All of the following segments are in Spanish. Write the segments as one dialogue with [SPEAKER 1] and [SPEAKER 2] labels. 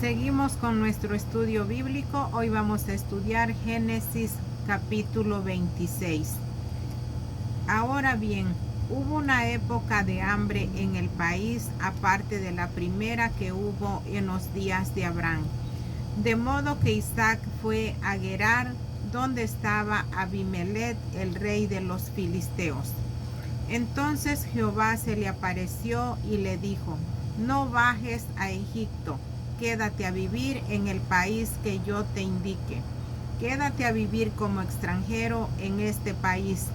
[SPEAKER 1] Seguimos con nuestro estudio bíblico. Hoy vamos a estudiar Génesis capítulo 26. Ahora bien, hubo una época de hambre en el país, aparte de la primera que hubo en los días de Abraham. De modo que Isaac fue a Gerar, donde estaba Abimelech, el rey de los filisteos. Entonces Jehová se le apareció y le dijo: no bajes a Egipto, quédate a vivir en el país que yo te indique. Quédate a vivir como extranjero en este país,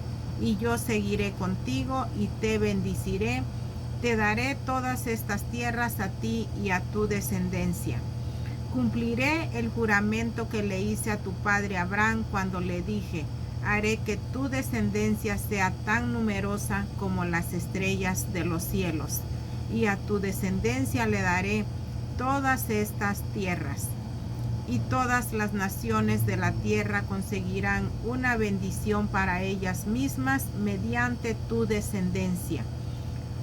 [SPEAKER 1] y yo seguiré contigo y te bendeciré. Te daré todas estas tierras a ti y a tu descendencia. Cumpliré el juramento que le hice a tu padre Abraham cuando le dije: haré que tu descendencia sea tan numerosa como las estrellas de los cielos, y a tu descendencia le daré todas estas tierras. Y todas las naciones de la tierra conseguirán una bendición para ellas mismas mediante tu descendencia.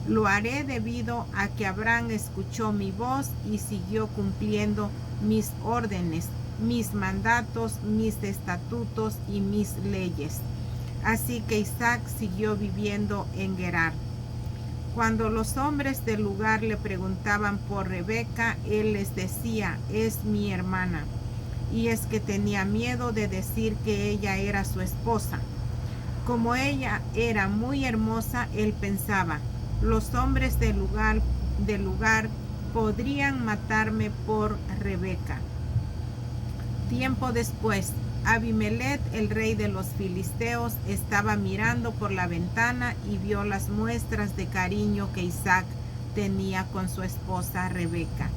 [SPEAKER 1] Lo haré debido a que Abraham escuchó mi voz y siguió cumpliendo mis órdenes, mis mandatos, mis estatutos y mis leyes. Así que Isaac siguió viviendo en Gerar. Cuando los hombres del lugar le preguntaban por Rebeca, él les decía: es mi hermana. Y es que tenía miedo de decir que ella era su esposa. Como ella era muy hermosa, él pensaba: los hombres del lugar podrían matarme por Rebeca. Tiempo después, Abimelech, el rey de los filisteos, estaba mirando por la ventana y vio las muestras de cariño que Isaac tenía con su esposa Rebeca.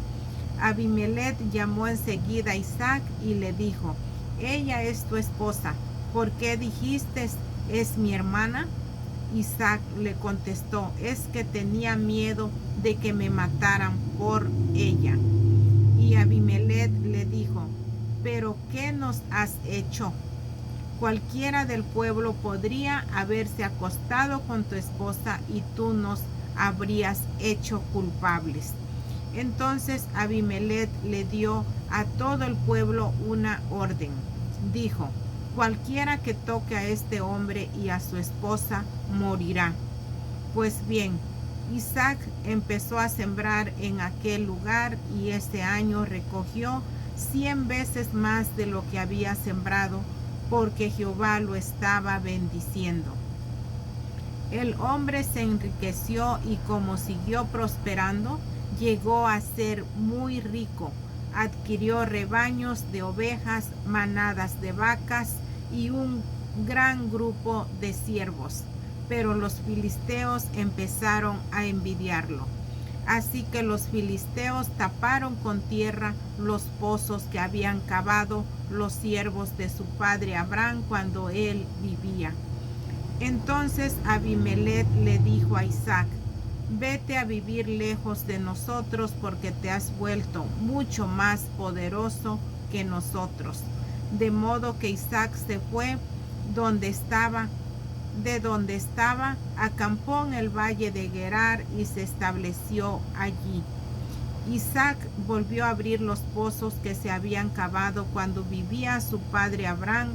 [SPEAKER 1] Abimelech llamó enseguida a Isaac y le dijo: ella es tu esposa. ¿Por qué dijiste: es mi hermana? Isaac le contestó: es que tenía miedo de que me mataran por ella. Y Abimelech le dijo: ¿pero qué nos has hecho? Cualquiera del pueblo podría haberse acostado con tu esposa y tú nos habrías hecho culpables. Entonces Abimelech le dio a todo el pueblo una orden. Dijo: cualquiera que toque a este hombre y a su esposa morirá. Pues bien, Isaac empezó a sembrar en aquel lugar y ese año recogió 100 veces más de lo que había sembrado, porque Jehová lo estaba bendiciendo. El hombre se enriqueció y como siguió prosperando, llegó a ser muy rico. Adquirió rebaños de ovejas, manadas de vacas y un gran grupo de siervos. Pero los filisteos empezaron a envidiarlo. Así que los filisteos taparon con tierra los pozos que habían cavado los siervos de su padre Abraham cuando él vivía. Entonces Abimelech le dijo a Isaac: vete a vivir lejos de nosotros, porque te has vuelto mucho más poderoso que nosotros. De modo que Isaac se fue de donde estaba, acampó en el valle de Gerar y se estableció allí. Isaac volvió a abrir los pozos que se habían cavado cuando vivía su padre Abraham,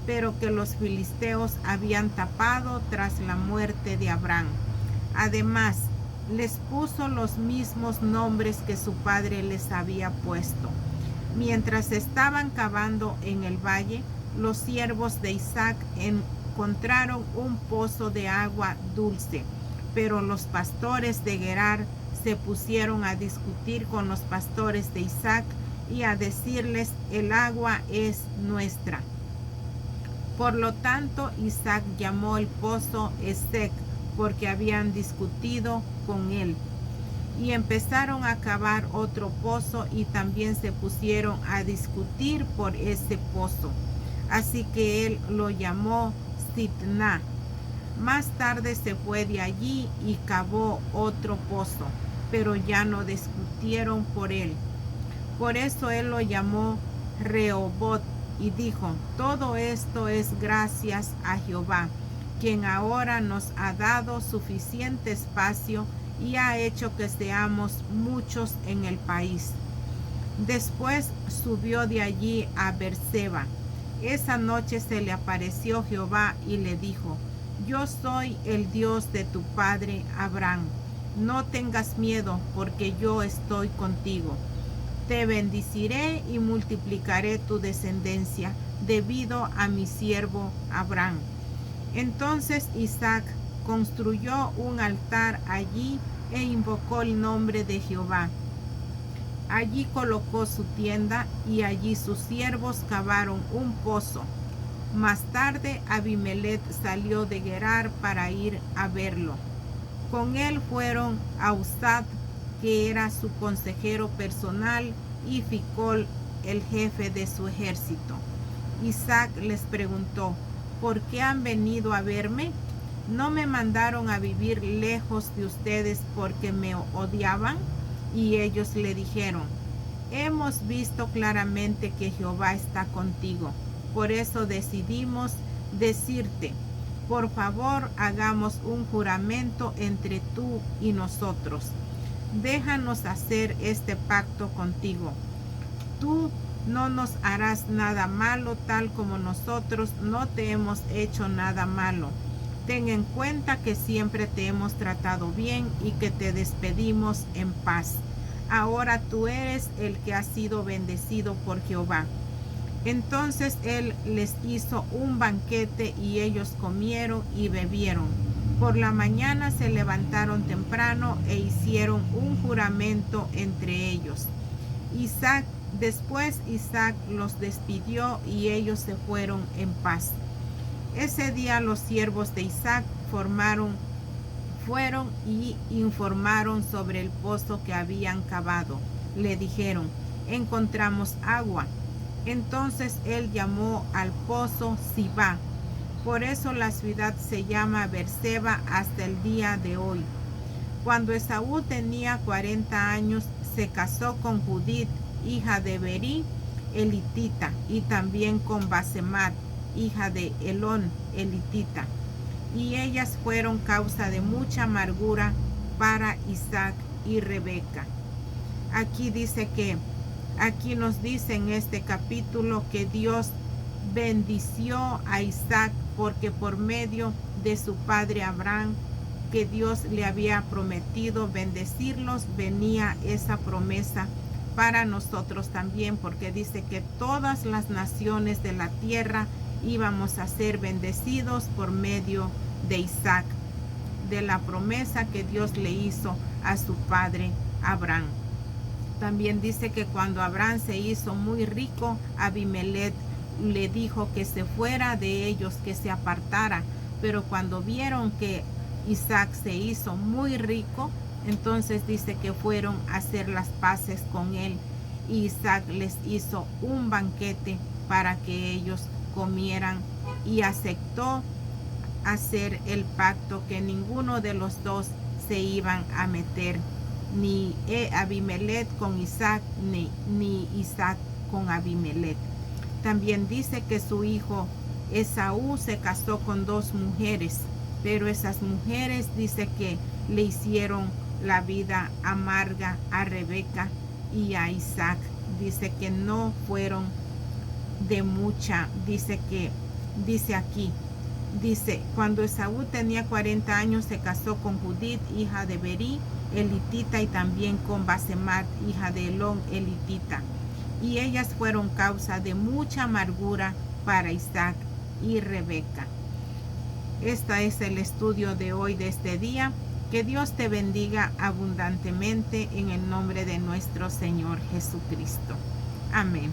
[SPEAKER 1] pero que los filisteos habían tapado tras la muerte de Abraham. Además, les puso los mismos nombres que su padre les había puesto. Mientras estaban cavando en el valle, los siervos de Isaac encontraron un pozo de agua dulce, pero los pastores de Gerar se pusieron a discutir con los pastores de Isaac y a decirles: el agua es nuestra. Por lo tanto, Isaac llamó el pozo Esek, porque habían discutido con él. Y empezaron a cavar otro pozo y también se pusieron a discutir por ese pozo. Así que él lo llamó Sitna. Más tarde se fue de allí y cavó otro pozo, pero ya no discutieron por él. Por eso él lo llamó Rehobot y dijo: todo esto es gracias a Jehová, quien ahora nos ha dado suficiente espacio y ha hecho que seamos muchos en el país. Después subió de allí a Beerseba. Esa noche se le apareció Jehová y le dijo: Yo soy el Dios de tu padre Abraham. No tengas miedo, porque yo estoy contigo. Te bendeciré y multiplicaré tu descendencia debido a mi siervo Abraham. Entonces Isaac construyó un altar allí e invocó el nombre de Jehová. Allí colocó su tienda y allí sus siervos cavaron un pozo. Más tarde Abimelech salió de Gerar para ir a verlo. Con él fueron Ahuzat, que era su consejero personal, y Ficol, el jefe de su ejército. Isaac les preguntó: ¿por qué han venido a verme? ¿No me mandaron a vivir lejos de ustedes porque me odiaban? Y ellos le dijeron: hemos visto claramente que Jehová está contigo. Por eso decidimos decirte: por favor, hagamos un juramento entre tú y nosotros. Déjanos hacer este pacto contigo. Tú no nos harás nada malo, tal como nosotros no te hemos hecho nada malo. Ten en cuenta que siempre te hemos tratado bien y que te despedimos en paz. Ahora tú eres el que ha sido bendecido por Jehová. Entonces él les hizo un banquete y ellos comieron y bebieron. Por la mañana se levantaron temprano e hicieron un juramento entre ellos. Después Isaac los despidió y ellos se fueron en paz. Ese día los siervos de Isaac fueron y informaron sobre el pozo que habían cavado. Le dijeron: encontramos agua. Entonces él llamó al pozo Sibá. Por eso la ciudad se llama Beerseba hasta el día de hoy. Cuando Esaú tenía 40 años, se casó con Judith, hija de Berí, elitita, y también con Basemat, hija de Elón, elitita. Y ellas fueron causa de mucha amargura para Isaac y Rebeca. Aquí nos dice en este capítulo que Dios bendició a Isaac porque por medio de su padre Abraham, que Dios le había prometido bendecirlos, venía esa promesa para nosotros también, porque dice que todas las naciones de la tierra íbamos a ser bendecidos por medio de Isaac, de la promesa que Dios le hizo a su padre Abraham. También dice que cuando Abraham se hizo muy rico, Abimelech le dijo que se fuera de ellos, que se apartara. Pero cuando vieron que Isaac se hizo muy rico, entonces dice que fueron a hacer las paces con él. Y Isaac les hizo un banquete para que ellos comieran y aceptó hacer el pacto que ninguno de los dos se iban a meter, ni Abimelech con Isaac, ni Isaac con Abimelech. También dice que su hijo Esaú se casó con 2 mujeres, pero esas mujeres dice que le hicieron la vida amarga a Rebeca y a Isaac. Dice que no fueron de mucha, dice aquí, cuando Esaú tenía 40 años se casó con Judith, hija de Berí, elitita, y también con Basemat, hija de Elón, elitita. Y ellas fueron causa de mucha amargura para Isaac y Rebeca. Este es el estudio de hoy, de este día. Que Dios te bendiga abundantemente en el nombre de nuestro Señor Jesucristo. Amén.